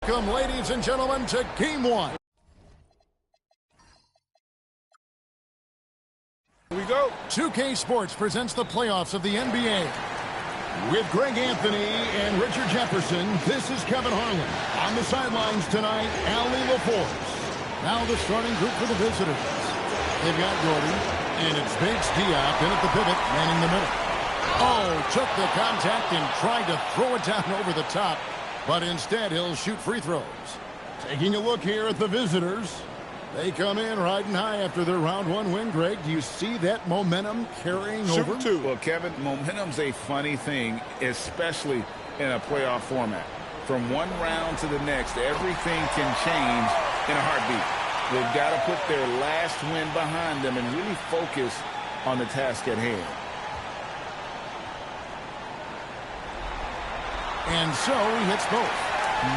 Welcome, ladies and gentlemen, to Game 1. Here we go. 2K Sports presents the playoffs of the NBA. With Greg Anthony and Richard Jefferson, this is Kevin Harlan. On the sidelines tonight, Allie LaForce. Now the starting group for the visitors. They've got Gordon, and it's Bates Diop in at the pivot, manning the middle. Oh, took the contact and tried to throw it down over the top, but instead he'll shoot free throws. Taking a look here at the visitors. They come in riding high after their round one win, Greg. Do you see that momentum carrying over? Well, Kevin, momentum's a funny thing, especially in a playoff format. From one round to the next, everything can change in a heartbeat. They've got to put their last win behind them and really focus on the task at hand. And so he hits both.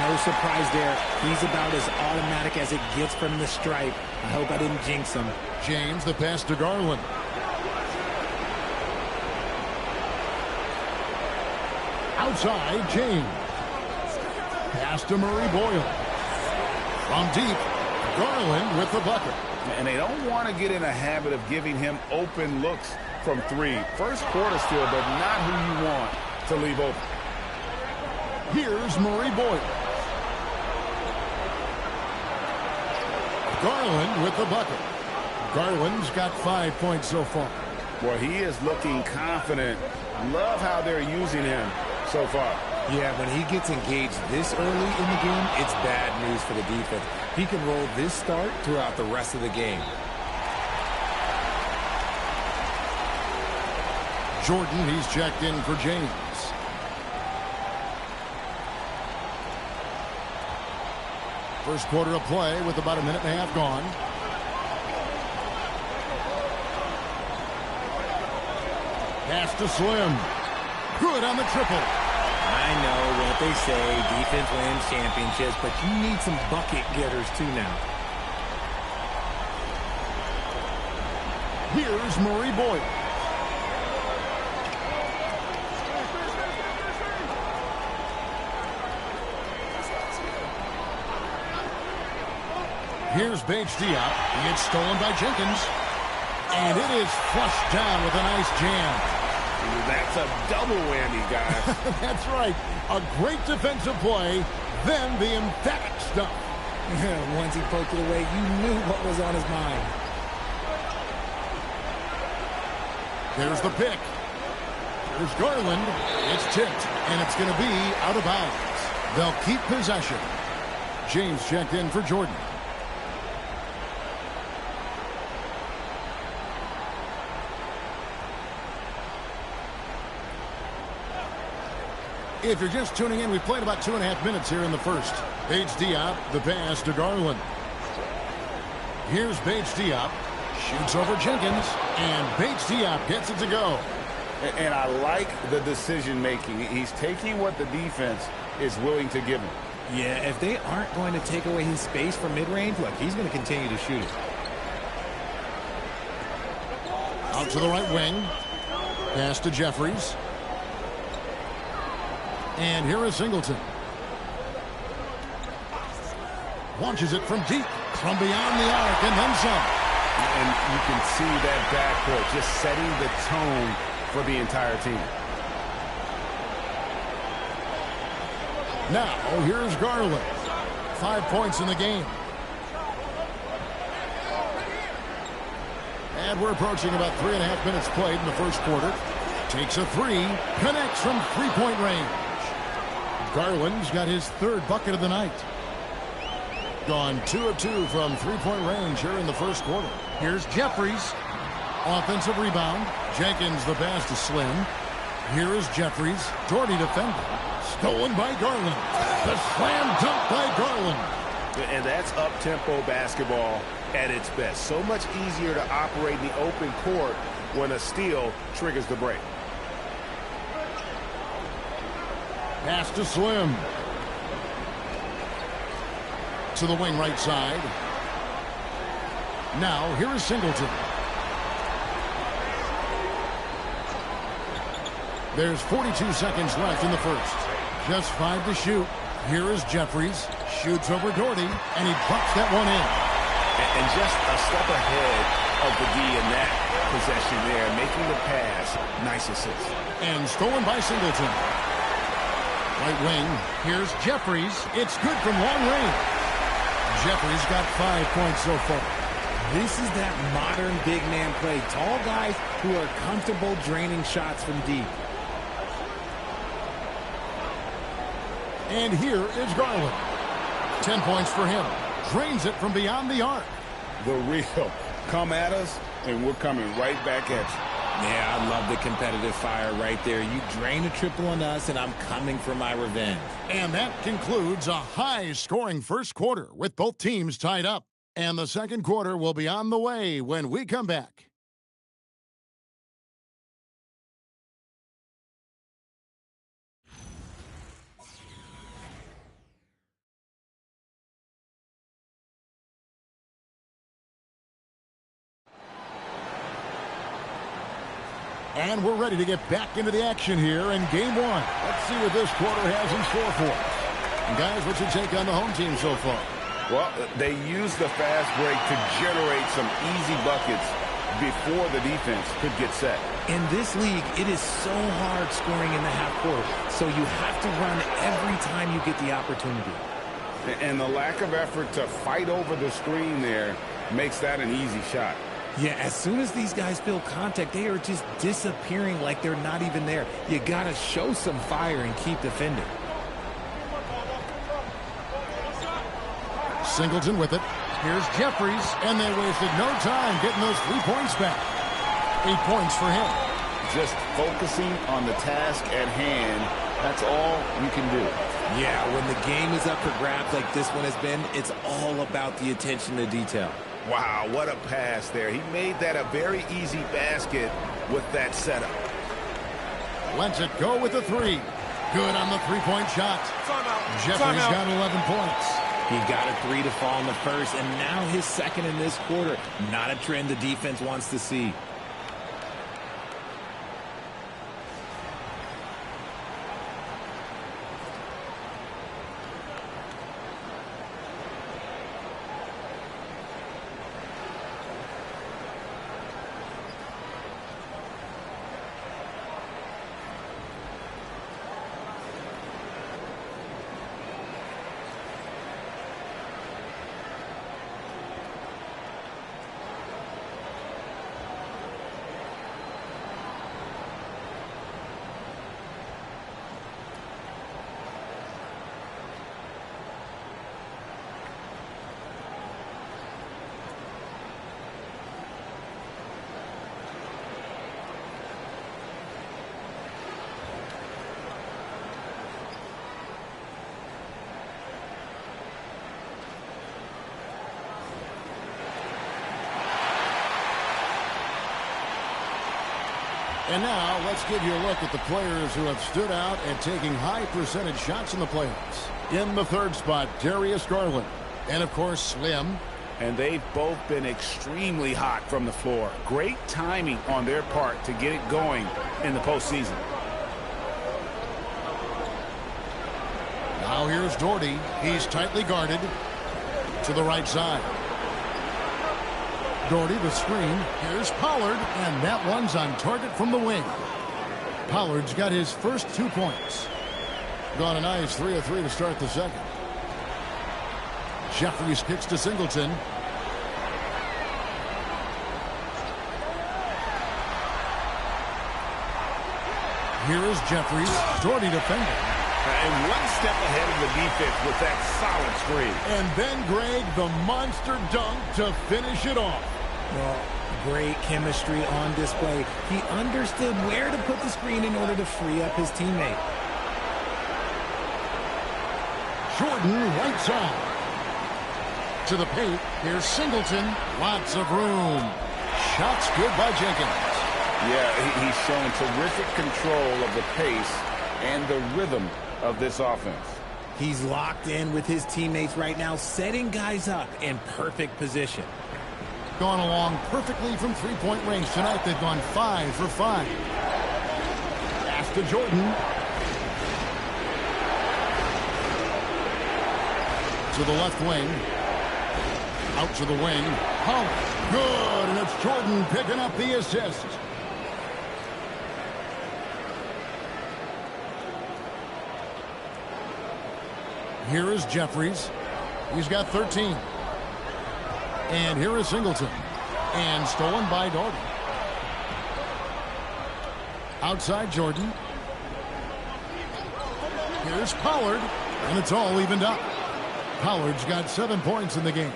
No surprise there. He's about as automatic as it gets from the stripe. I hope I didn't jinx him. James, the pass to Garland. Outside, James. Pass to Murray Boyle. From deep, Garland with the bucket. And they don't want to get in a habit of giving him open looks from three. First quarter still, but not who you want to leave open. Here's Murray Boyle. Garland with the bucket. Garland's got 5 points so far. Well, he is looking confident. Love how they're using him so far. Yeah, when he gets engaged this early in the game, it's bad news for the defense. He can roll this start throughout the rest of the game. Jordan, he's checked in for James. First quarter of play with about a minute and a half gone. Pass to Slim. Good on the triple. I know what they say, defense wins championships, but you need some bucket getters too now. Here's Murray Boyle. Here's Bates Diop. It's stolen by Jenkins. And it is flushed down with a nice jam. That's a double whammy, guys. That's right. A great defensive play, then the emphatic stuff. Once he poked it away, you knew what was on his mind. There's the pick. There's Garland. It's tipped, and it's going to be out of bounds. They'll keep possession. James checked in for Jordan. If you're just tuning in, we've played about 2.5 minutes here in the first. Bates Diop, the pass to Garland. Here's Bates Diop. Shoots over Jenkins, and Bates Diop gets it to go. And I like the decision-making. He's taking what the defense is willing to give him. Yeah, if they aren't going to take away his space from mid-range, look, he's going to continue to shoot it. Out to the right wing. Pass to Jeffries. And here is Singleton. Launches it from deep, from beyond the arc, and then some. And you can see that backcourt just setting the tone for the entire team. Now, here's Garland. 5 points in the game. And we're approaching about 3.5 minutes played in the first quarter. Takes a three, connects from three-point range. Garland's got his third bucket of the night. Gone 2 of 2 from three-point range here in the first quarter. Here's Jeffries. Offensive rebound. Jenkins the pass to Slim. Here is Jeffries. Doherty defending. Stolen by Garland. The slam dunk by Garland. And that's up-tempo basketball at its best. So much easier to operate in the open court when a steal triggers the break. Pass to Slim. To the wing right side. Now, here is Singleton. There's 42 seconds left in the first. Just 5 to shoot. Here is Jeffries. Shoots over Doherty, and he drops that one in. And just a step ahead of the D in that possession there, making the pass. Nice assist. And stolen by Singleton. Right wing, here's Jeffries. It's good from long range. Jeffries got 5 points so far. This is that modern big man play. Tall guys who are comfortable draining shots from deep. And here is Garland. 10 points for him. Drains it from beyond the arc. The real. Come at us, and we're coming right back at you. Yeah, I love the competitive fire right there. You drain a triple on us, and I'm coming for my revenge. And that concludes a high-scoring first quarter with both teams tied up. And the second quarter will be on the way when we come back. And we're ready to get back into the action here in game one. Let's see what this quarter has in store for us. And guys, what's your take on the home team so far? Well, they used the fast break to generate some easy buckets before the defense could get set. In this league, it is so hard scoring in the half court, so you have to run every time you get the opportunity. And the lack of effort to fight over the screen there makes that an easy shot. Yeah, as soon as these guys feel contact, they are just disappearing like they're not even there. You got to show some fire and keep defending. Singleton with it. Here's Jeffries, and they wasted no time getting those 3 points back. 8 points for him. Just focusing on the task at hand, that's all you can do. Yeah, when the game is up for grabs like this one has been, it's all about the attention to detail. Wow, what a pass there. He made that a very easy basket with that setup. Lets it go with the three. Good on the three-point shot. Jeffries got 11 points. He got a three to fall in the first, and now his second in this quarter. Not a trend the defense wants to see. And now, let's give you a look at the players who have stood out and taking high percentage shots in the playoffs. In the third spot, Darius Garland. And, of course, Slim. And they've both been extremely hot from the floor. Great timing on their part to get it going in the postseason. Now here's Doherty. He's tightly guarded to the right side. Doherty the screen. Here's Pollard, and that one's on target from the wing. Pollard's got his first 2 points. Gone a nice 3 of 3 to start the second. Jeffries kicks to Singleton. Here is Jeffries. Doherty defending. And one step ahead of the defense with that solid screen. And then Greg, the monster dunk to finish it off. Well, great chemistry on display. He understood where to put the screen in order to free up his teammate. Jordan right side. To the paint. Here's Singleton. Lots of room. Shots good by Jenkins. Yeah, he's showing terrific control of the pace and the rhythm of this offense. He's locked in with his teammates right now, setting guys up in perfect position. Gone along perfectly from three-point range tonight. They've gone 5 for 5. Pass to Jordan. To the left wing. Out to the wing. Pollard. Good, and it's Jordan picking up the assist. Here is Jeffries. He's got 13. And here is Singleton. And stolen by Darden. Outside Jordan. Here's Pollard. And it's all evened up. Pollard's got 7 points in the game.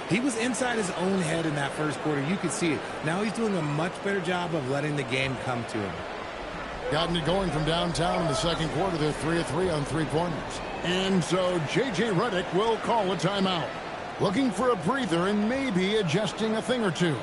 He was inside his own head in that first quarter. You could see it. Now he's doing a much better job of letting the game come to him. Gotten it going from downtown in the second quarter. They're 3 of 3 on three-pointers. And so J.J. Redick will call a timeout. Looking for a breather and maybe adjusting a thing or two.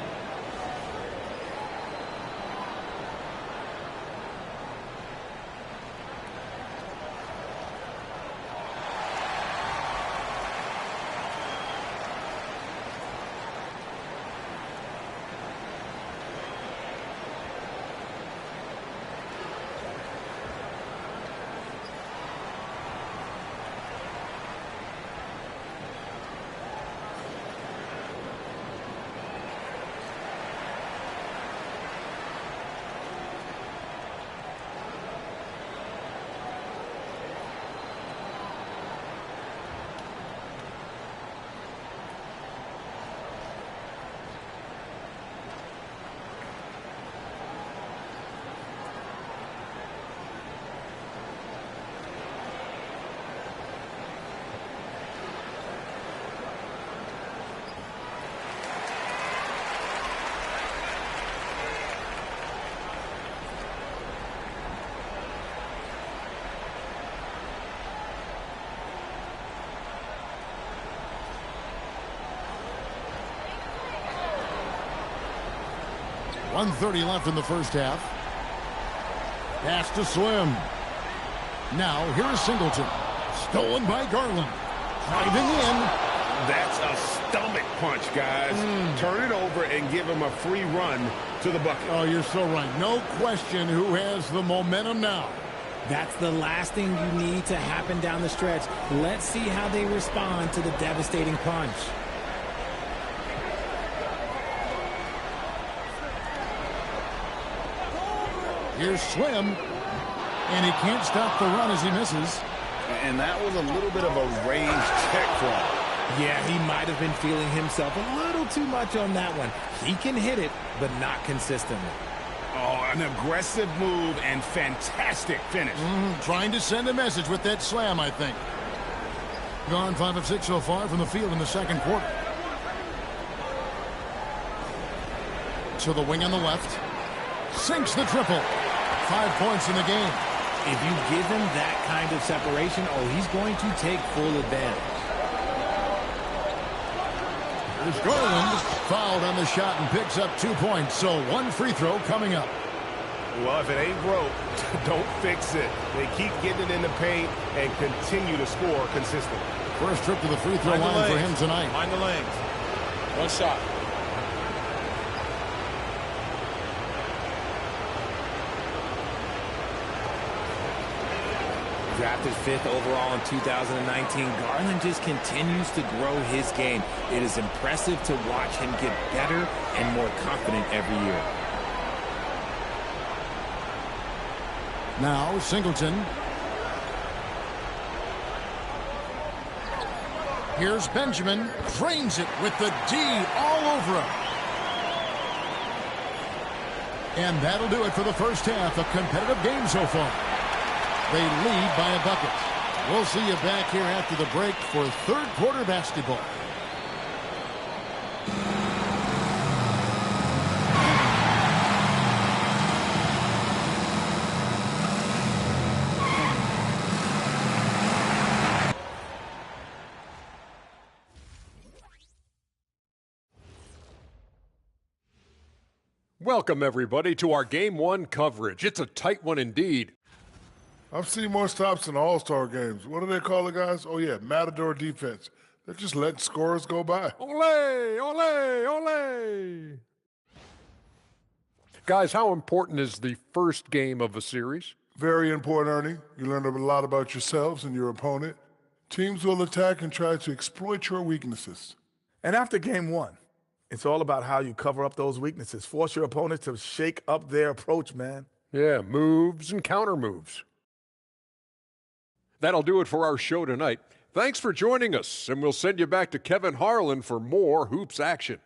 .130 left in the first half. Pass to Slim. Now here is Singleton. Stolen by Garland. Driving in. That's a stomach punch, guys. Turn it over and give him a free run to the bucket. Oh, you're so right. No question who has the momentum now. That's the last thing you need to happen down the stretch. Let's see how they respond to the devastating punch. Here's Slim, and he can't stop the run as he misses. And that was a little bit of a range check for him. Yeah, he might have been feeling himself a little too much on that one. He can hit it, but not consistently. Oh, an aggressive move and fantastic finish. Trying to send a message with that slam, I think. Gone 5 of 6 so far from the field in the second quarter. To the wing on the left. Sinks the triple. 5 points in the game. If you give him that kind of separation, oh, he's going to take full advantage. There's Garland, fouled on the shot and picks up 2 points. So 1 free throw coming up. Well, if it ain't broke, don't fix it. They keep getting it in the paint and continue to score consistently. First trip to the free throw line for him tonight. Mind the lanes. One shot. Drafted 5th overall in 2019, Garland just continues to grow his game. It is impressive to watch him get better and more confident every year. Now Singleton. Here's Benjamin. Drains it with the D all over him. And that'll do it for the first half. A competitive game so far. They lead by a bucket. We'll see you back here after the break for third quarter basketball. Welcome, everybody, to our Game 1 coverage. It's a tight one indeed. I've seen more stops in All-Star games. What do they call it, guys? Oh, yeah, Matador defense. They're just letting scores go by. Ole, ole, ole. Guys, how important is the first game of a series? Very important, Ernie. You learn a lot about yourselves and your opponent. Teams will attack and try to exploit your weaknesses. And after game one, it's all about how you cover up those weaknesses. Force your opponent to shake up their approach, man. Yeah, moves and counter moves. That'll do it for our show tonight. Thanks for joining us, and we'll send you back to Kevin Harlan for more hoops action.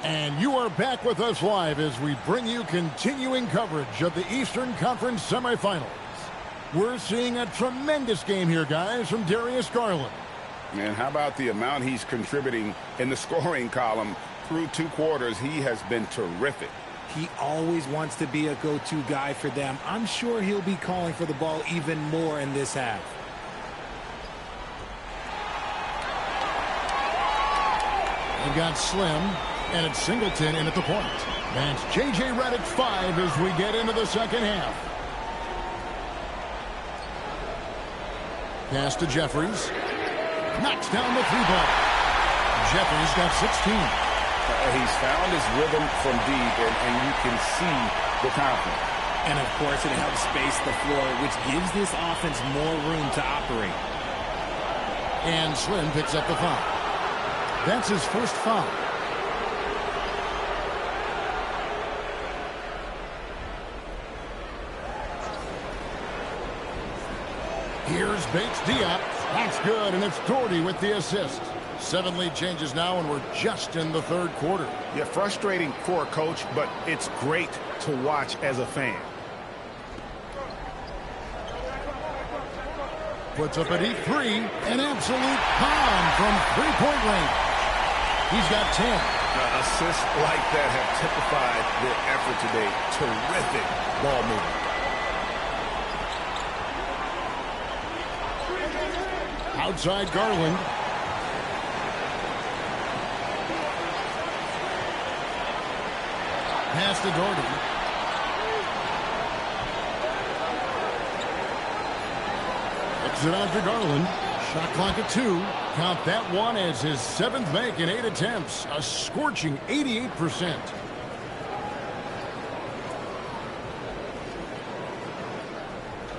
And you are back with us live as we bring you continuing coverage of the Eastern Conference semifinals. We're seeing a tremendous game here, guys, from Darius Garland. And how about the amount he's contributing in the scoring column? Through 2 quarters, he has been terrific. He always wants to be a go-to guy for them. I'm sure he'll be calling for the ball even more in this half. They've got Slim, and it's Singleton in at the point. That's J.J. Redick 5 as we get into the second half. Pass to Jeffries. Knocks down the 3-ball. Jeffries got 16. He's found his rhythm from deep, and you can see the confidence. And, of course, it helps space the floor, which gives this offense more room to operate. And Slim picks up the foul. That's his first foul. Here's Bates Diop. That's good, and it's Doherty with the assist. 7 lead changes now, and we're just in the third quarter. Yeah, frustrating for a coach, but it's great to watch as a fan. Puts up a deep 3, an absolute bomb from three-point range. He's got 10. Assists like that have typified their effort today. Terrific ball movement. Outside Garland. Pass to Doherty. Kicks it out to Garland. Shot clock at 2. Count that one as his 7th make in 8 attempts. A scorching 88%.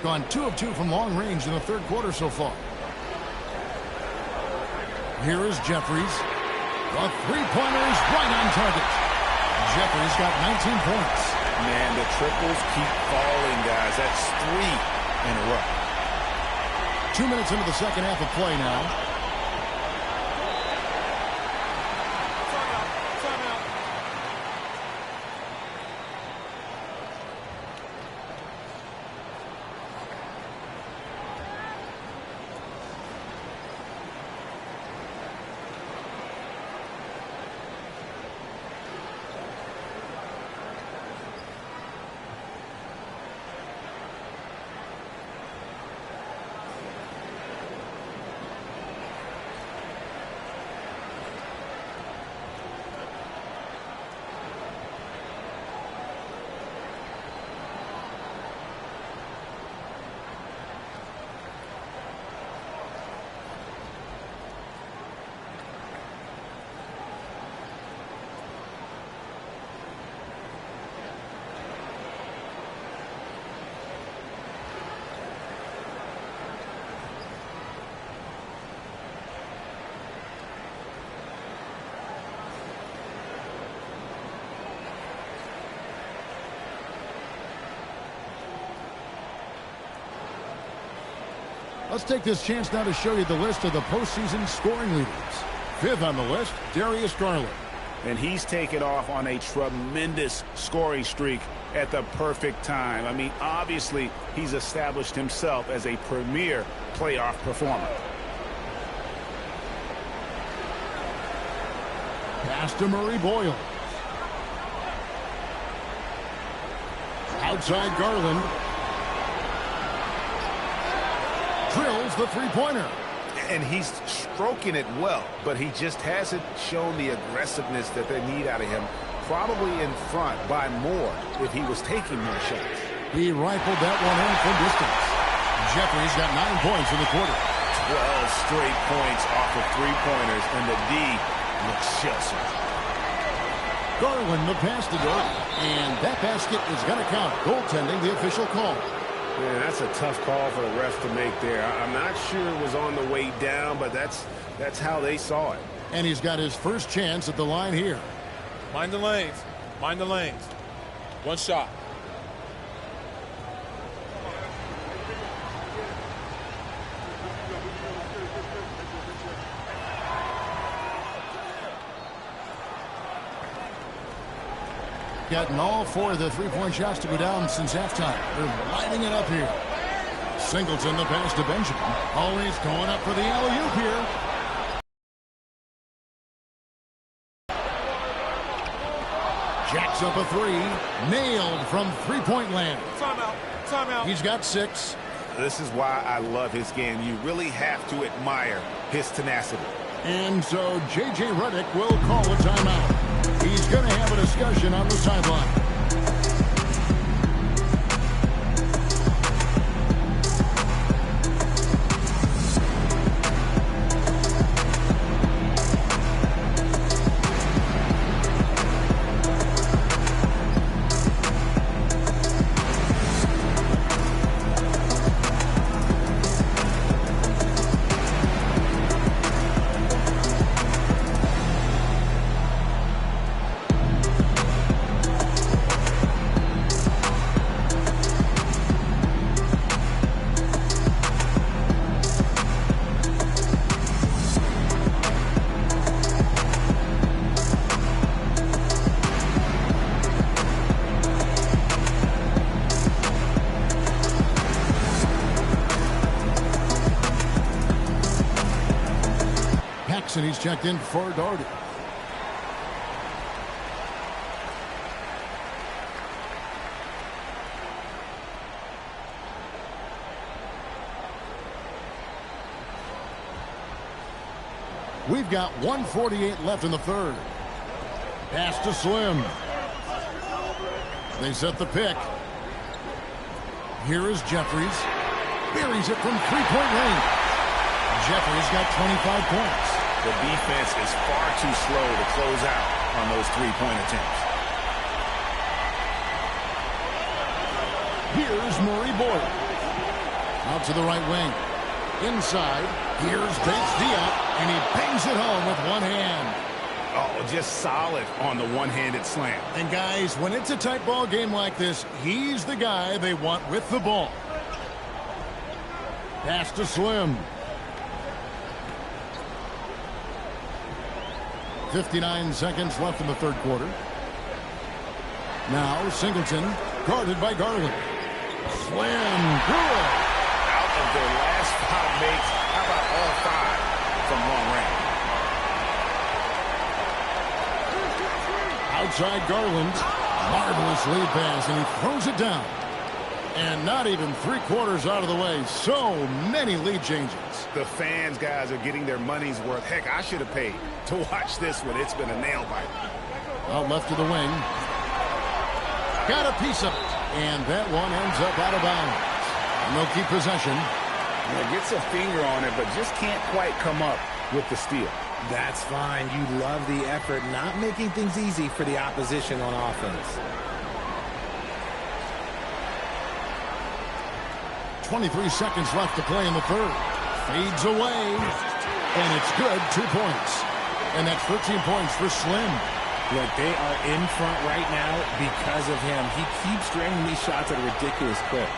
Gone 2 of 2 from long range in the third quarter so far. Here is Jeffries. The three-pointer is right on target. Jeffries got 19 points. Man, the triples keep falling, guys. That's 3 in a row. 2 minutes into the second half of play now. Let's take this chance now to show you the list of the postseason scoring leaders. 5th on the list, Darius Garland. And he's taken off on a tremendous scoring streak at the perfect time. I mean, obviously, he's established himself as a premier playoff performer. Pass to Murray Boyle. Outside Garland. Drills the three-pointer. And he's stroking it well, but he just hasn't shown the aggressiveness that they need out of him. Probably in front by more if he was taking more shots. He rifled that one in from distance. Jeffries got 9 points in the quarter. 12 straight points off of three-pointers, and the D looks sheltered. Garland, the pass to Doherty. And that basket is going to count. Goaltending, the official call. Man, that's a tough call for the ref to make there. I'm not sure it was on the way down, but that's how they saw it. And he's got his first chance at the line here. Mind the lanes. Mind the lanes. One shot. Gotten all four of the three-point shots to go down since halftime. They're lighting it up here. Singleton, the pass to Benjamin. Always going up for the alley-oop here. Jacks up a three. Nailed from three-point land. Timeout. Timeout. He's got 6. This is why I love his game. You really have to admire his tenacity. And so J.J. Redick will call a timeout. He's going to have a discussion on the sideline. And he's checked in for Doherty. We've got 1:48 left in the third. Pass to Slim. They set the pick. Here is Jeffries. Buries it from three-point range. Jeffries got 25 points. The defense is far too slow to close out on those three-point attempts. Here's Murray Boyd. Out to the right wing. Inside. Here's Bates Diop, and he bangs it home with one hand. Oh, just solid on the one-handed slam. And guys, when it's a tight ball game like this, he's the guy they want with the ball. Pass to Slim. 59 seconds left in the third quarter. Now Singleton, guarded by Garland. Slim, good. Out of their last 5 makes, how about all 5 from long range? Outside Garland, marvelous lead pass, and he throws it down. And not even 3/4 out of the way. So many lead changes. The fans, guys, are getting their money's worth. Heck, I should have paid to watch this one. It's been a nail biter. Out left to the wing. Got a piece of it. And that one ends up out of bounds. And they'll keep possession. Yeah, gets a finger on it, but just can't quite come up with the steal. That's fine. You love the effort, not making things easy for the opposition on offense. 23 seconds left to play in the third. Fades away. And it's good. 2 points. And that's 13 points for Slim. Look, they are in front right now because of him. He keeps draining these shots at a ridiculous clip.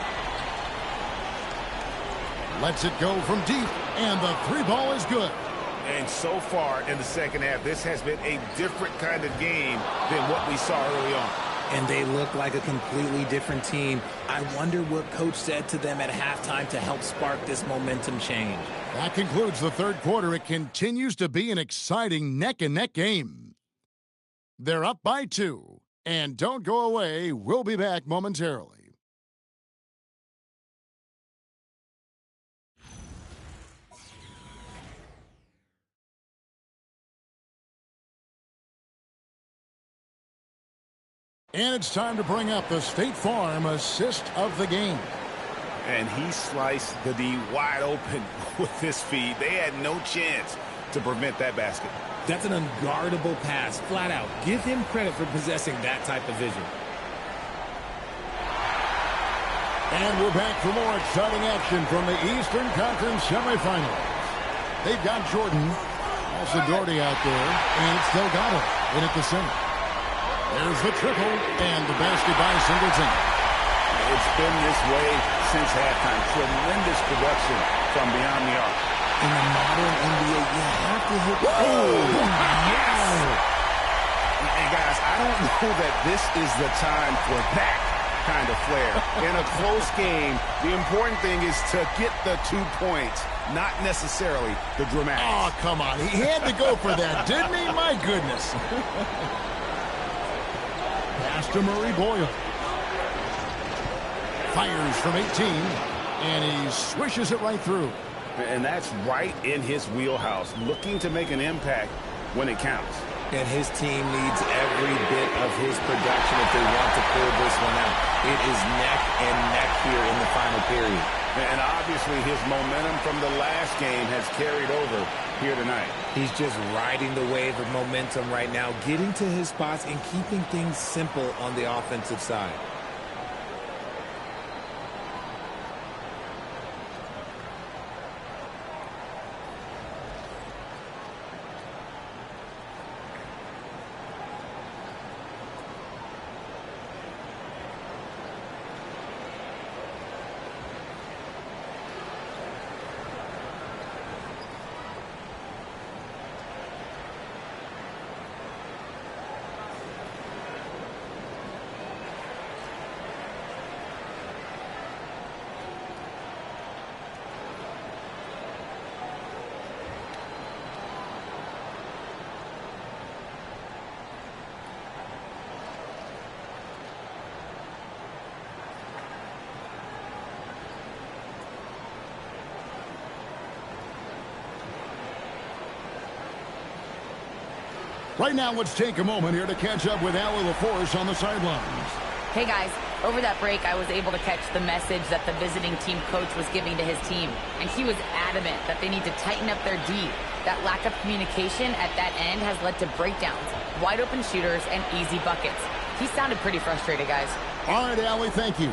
Lets it go from deep. And the 3-ball is good. And so far in the second half, this has been a different kind of game than what we saw early on. And they look like a completely different team. I wonder what coach said to them at halftime to help spark this momentum change. That concludes the third quarter. It continues to be an exciting neck-and-neck game. They're up by 2. And don't go away. We'll be back momentarily. And it's time to bring up the State Farm assist of the game. And he sliced the D wide open with his feed. They had no chance to prevent that basket. That's an unguardable pass, flat out. Give him credit for possessing that type of vision. And we're back for more exciting action from the Eastern Conference semifinals. They've got Jordan, also Doherty out there, and it's Delgado in at the center. There's the triple and the basket by Singleton. It's been this way since halftime. Tremendous production from beyond the arc. In the modern NBA, you have to hit. Oh, yes! And guys, I don't know that this is the time for that kind of flair. In a close game, the important thing is to get the 2 points, not necessarily the dramatics. Oh, come on. He had to go for that, didn't he? My goodness. Pass to Murray Boyle. Fires from 18, and he swishes it right through. And that's right in his wheelhouse, looking to make an impact when it counts. And his team needs every bit of his production if they want to pull this one out. It is neck and neck here in the final period. And obviously his momentum from the last game has carried over here tonight. He's just riding the wave of momentum right now, getting to his spots and keeping things simple on the offensive side. Right now, let's take a moment here to catch up with Allie LaForce on the sidelines. Hey, guys. Over that break, I was able to catch the message that the visiting team coach was giving to his team. And he was adamant that they need to tighten up their D. That lack of communication at that end has led to breakdowns, wide open shooters, and easy buckets. He sounded pretty frustrated, guys. All right, Allie, thank you.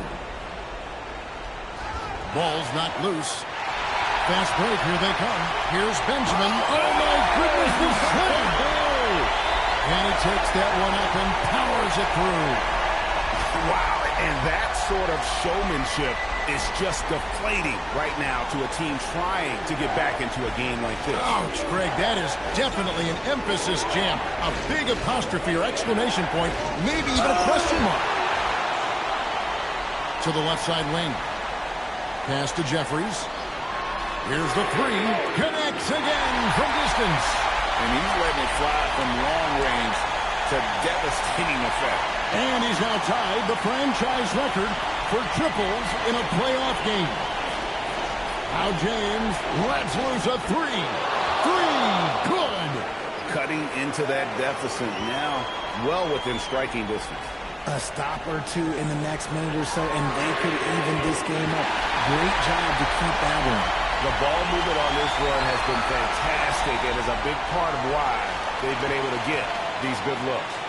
Ball's not loose. Fast break, here they come. Here's Benjamin. Oh, my goodness, the slam! And he takes that one up and powers it through. Wow, and that sort of showmanship is just deflating right now to a team trying to get back into a game like this. Ouch, Greg, that is definitely an emphasis jam. A big apostrophe or exclamation point, maybe even a question mark. To the left side wing. Pass to Jeffries. Here's the three. Connects again from distance. And he's letting it fly from long range to devastating effect. And he's now tied the franchise record for triples in a playoff game. Now James lets loose a three. Good. Cutting into that deficit now, well within striking distance. A stop or two in the next minute or so, and they could even this game up. Great job to keep that one. The ball movement on this run has been fantastic and is a big part of why they've been able to get these good looks.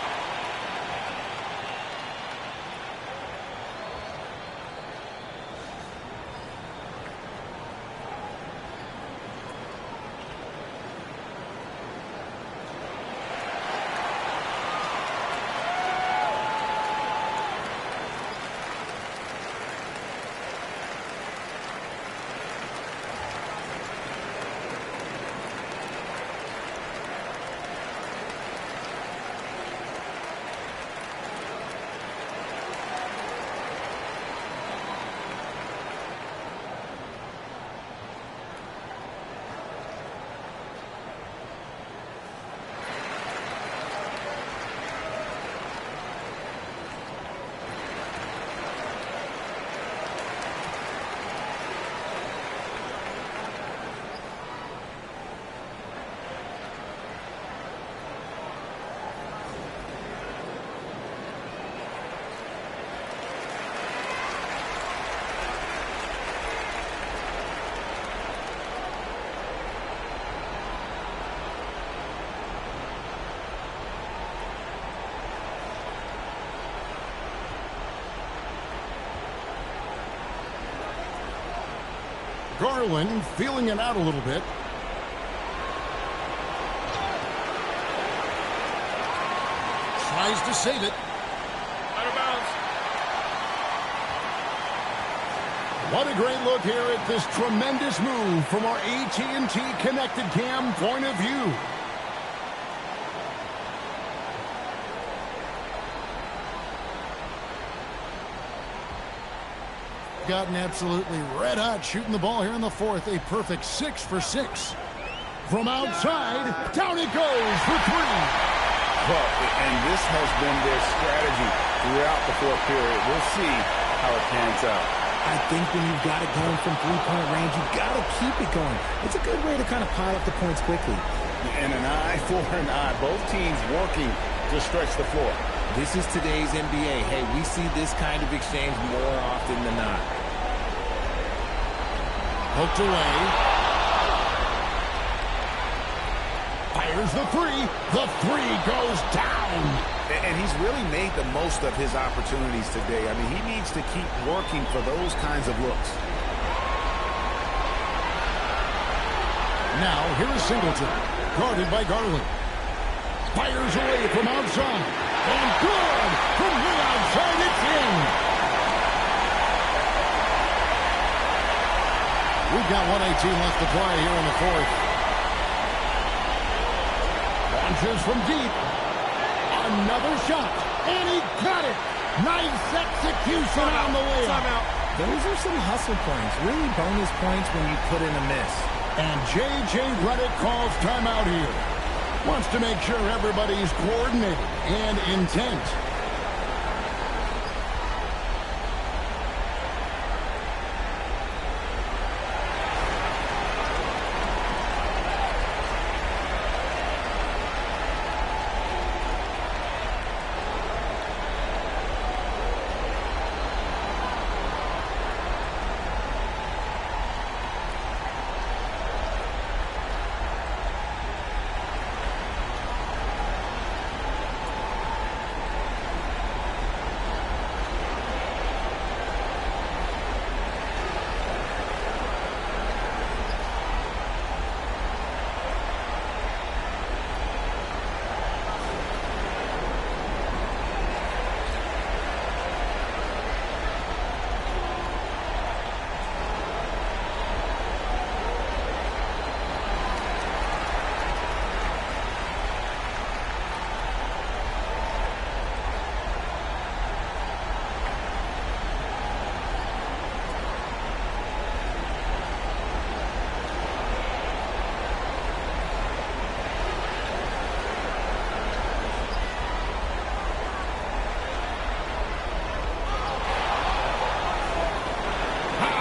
Garland feeling it out a little bit. Tries to save it. Out of bounds. What a great look here at this tremendous move from our AT&T Connected Cam point of view. Gotten absolutely red hot shooting the ball here in the fourth. A perfect 6 for 6. From outside, down it goes for 3. Well, and this has been their strategy throughout the fourth period. We'll see how it pans out. I think when you've got it going from three-point range, you've got to keep it going. It's a good way to kind of pile up the points quickly. And an eye for an eye. Both teams working to stretch the floor. This is today's NBA. Hey, we see this kind of exchange more often than not. Poked away. Fires the 3. The 3 goes down. And he's really made the most of his opportunities today. I mean, he needs to keep working for those kinds of looks. Now, here is Singleton, guarded by Garland. Fires away from outside. And good! From way outside, it's in! We've got 1:18 left to play here in the fourth. Launches from deep. Another shot. And he got it! Nice execution on the layup. Those are some hustle points. Really bonus points when you put in a miss. And J.J. Redick calls timeout here. Wants to make sure everybody's coordinated and intent.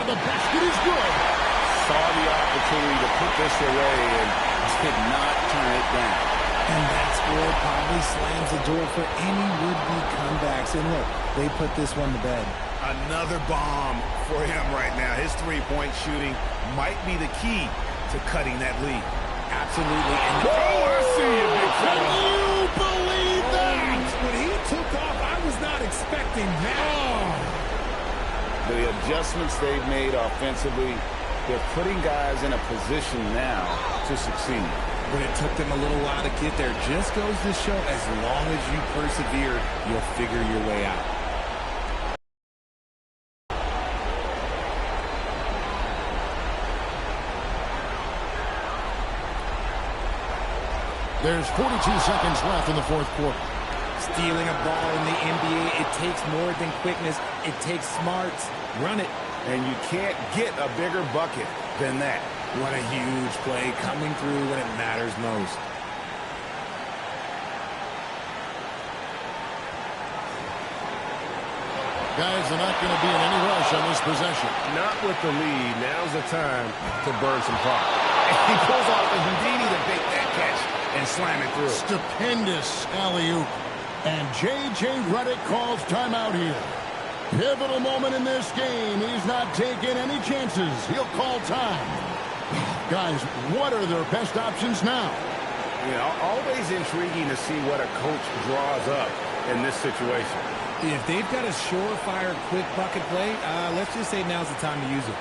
The basket is good. Saw the opportunity to put this away and did not turn it down. And that score probably slams the door for any would-be comebacks. And look, they put this one to bed. Another bomb for him right now. His three-point shooting might be the key to cutting that lead. Absolutely. And I see you, big Can fella. you believe that? when he took off, I was not expecting that. The adjustments they've made offensively, they're putting guys in a position now to succeed. But it took them a little while to get there. Just goes to show, as long as you persevere, you'll figure your way out. There's 42 seconds left in the fourth quarter. Stealing a ball in the NBA, it takes more than quickness. It takes smarts. Run it. And you can't get a bigger bucket than that. What a huge play coming through when it matters most. Guys are not going to be in any rush on this possession. Not with the lead. Now's the time to burn some clock. He pulls off the Houdini to make that catch and slam it through. Stupendous alley-oop. And J.J. Redick calls timeout here. Pivotal moment in this game. He's not taking any chances. He'll call time. Guys, what are their best options now? You know, always intriguing to see what a coach draws up in this situation. If they've got a surefire quick bucket play, let's just say now's the time to use it.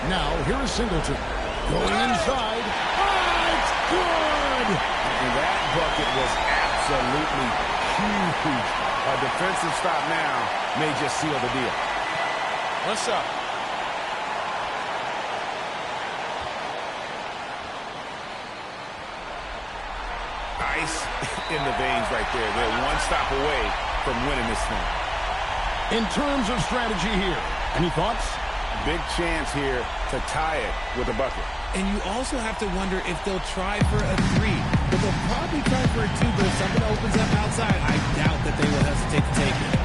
Now, here is Singleton. Going inside. Ah, it's good! And that bucket was absolutely huge. A defensive stop now may just seal the deal. What's up? Ice in the veins right there. They're one stop away from winning this thing. In terms of strategy here, any thoughts? Big chance here to tie it with a bucket. And you also have to wonder if they'll try for a 3. But they'll probably try for a 2, but if something opens up outside, I doubt that they will hesitate to take it.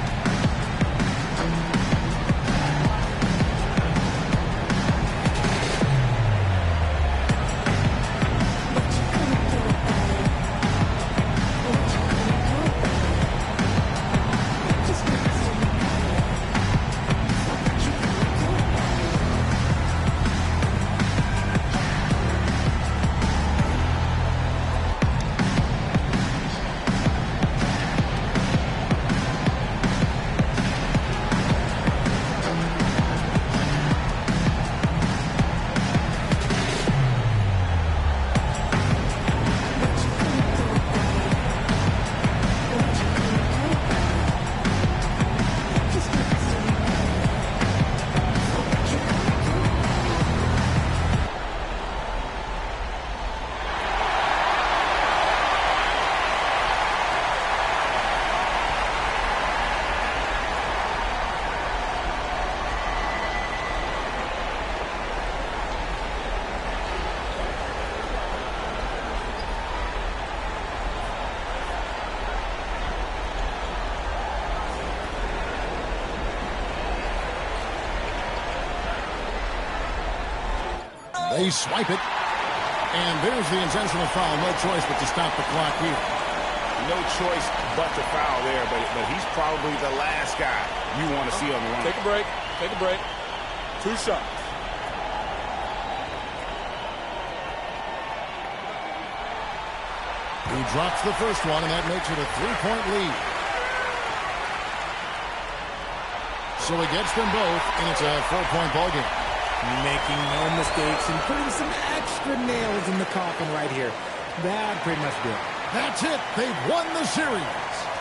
They swipe it. And there's the intentional foul. No choice but to stop the clock here. No choice but to foul there, but he's probably the last guy you want to see on the line. Take a break. Take a break. 2 shots. He drops the first one, and that makes it a 3-point lead. So he gets them both, and it's a 4-point ballgame. Making no mistakes and putting some extra nails in the coffin right here. That pretty much did it. That's it. They've won the series.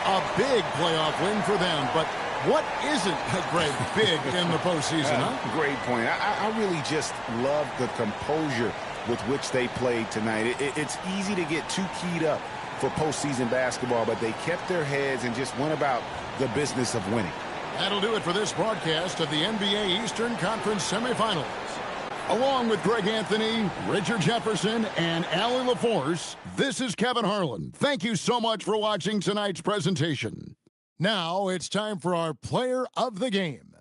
A big playoff win for them, but what isn't a great big in the postseason, huh? Great point. I really just love the composure with which they played tonight. It's easy to get too keyed up for postseason basketball, but they kept their heads and just went about the business of winning. That'll do it for this broadcast of the NBA Eastern Conference semifinals. Along with Greg Anthony, Richard Jefferson, and Allie LaForce, this is Kevin Harlan. Thank you so much for watching tonight's presentation. Now it's time for our player of the game.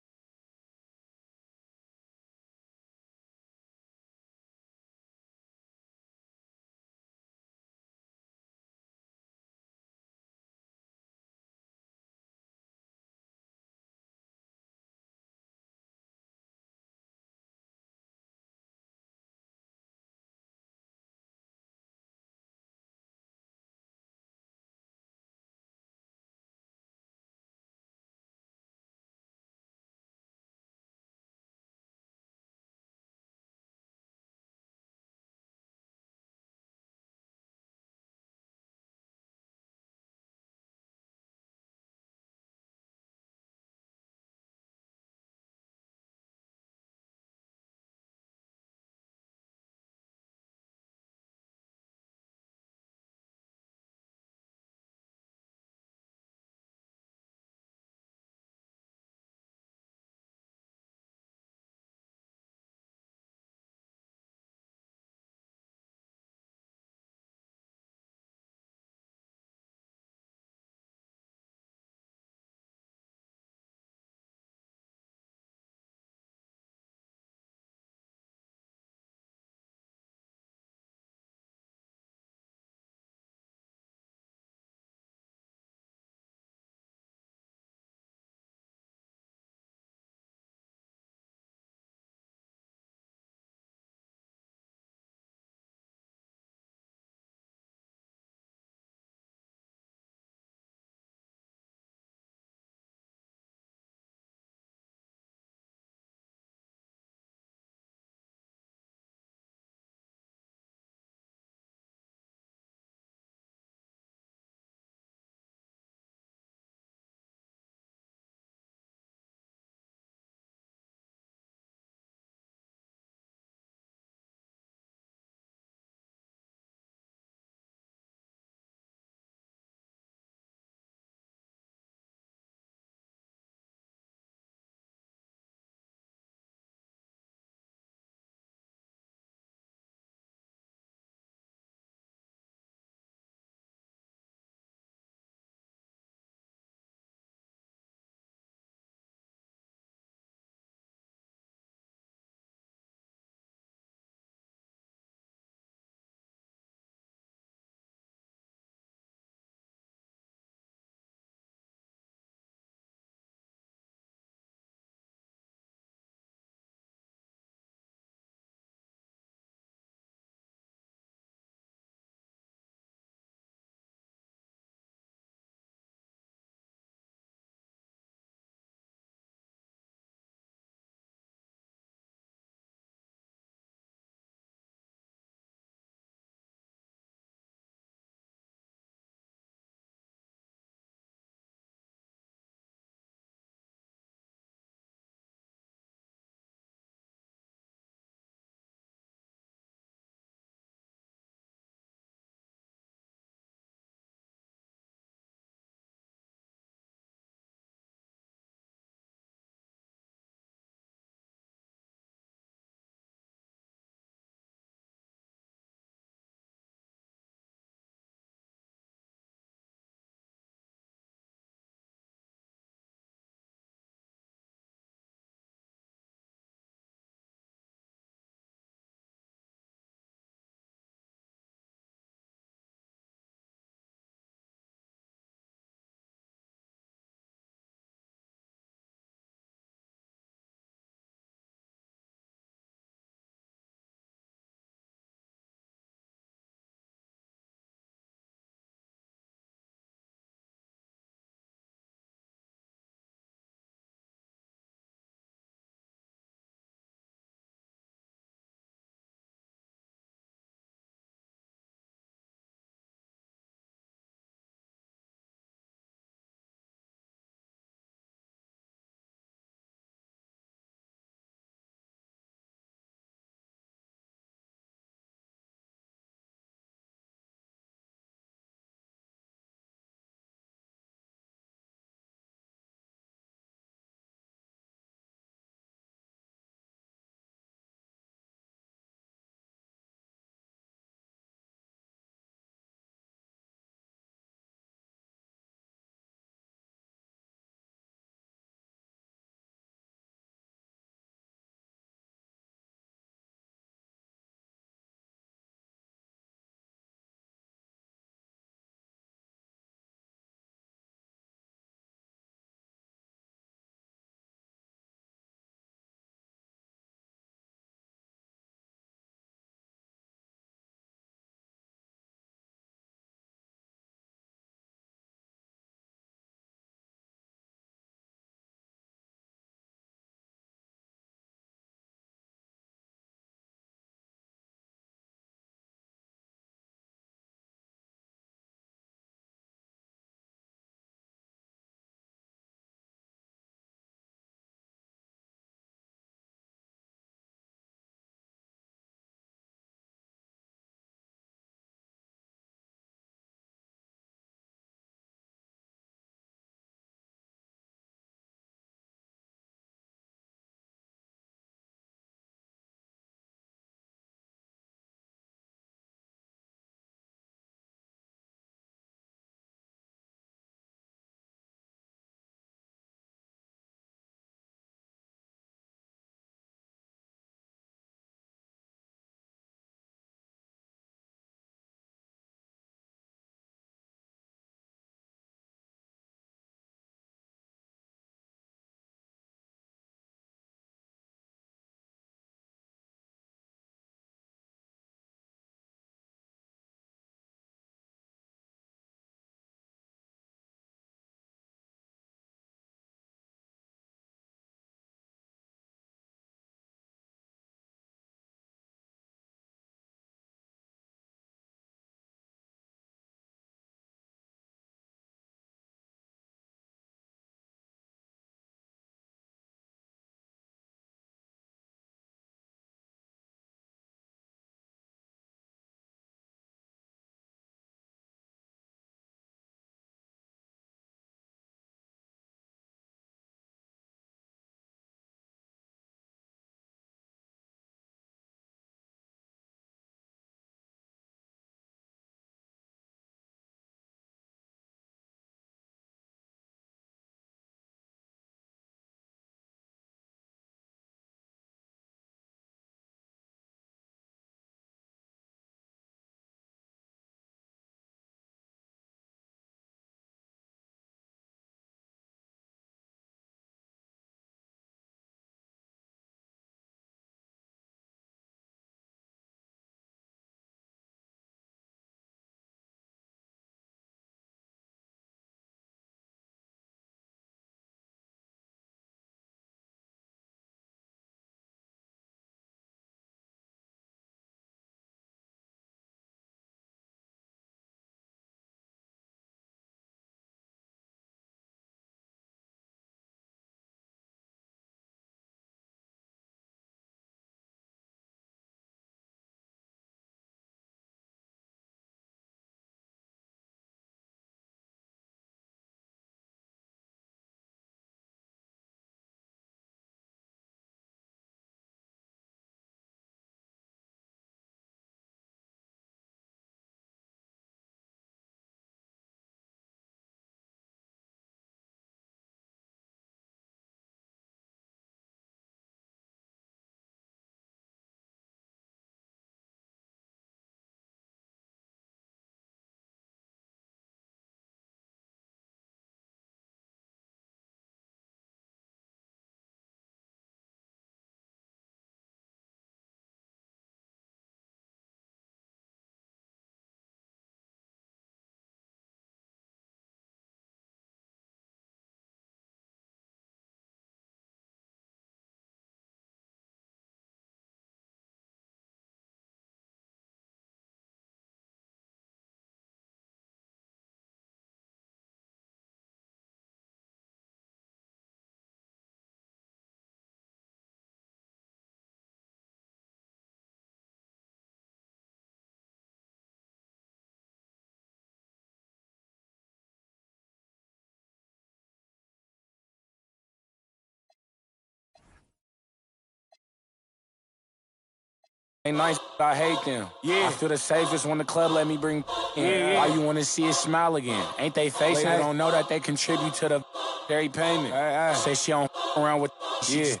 ain't nice, I hate them. I feel the safest when the club let me bring in. Why you want to see it smile again? Ain't they facing? They don't know that they contribute to the dairy payment. Say she don't around with shit.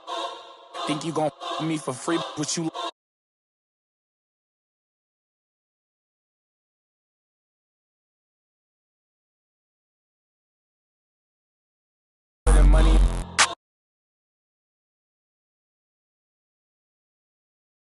Think you gon' me for free, but you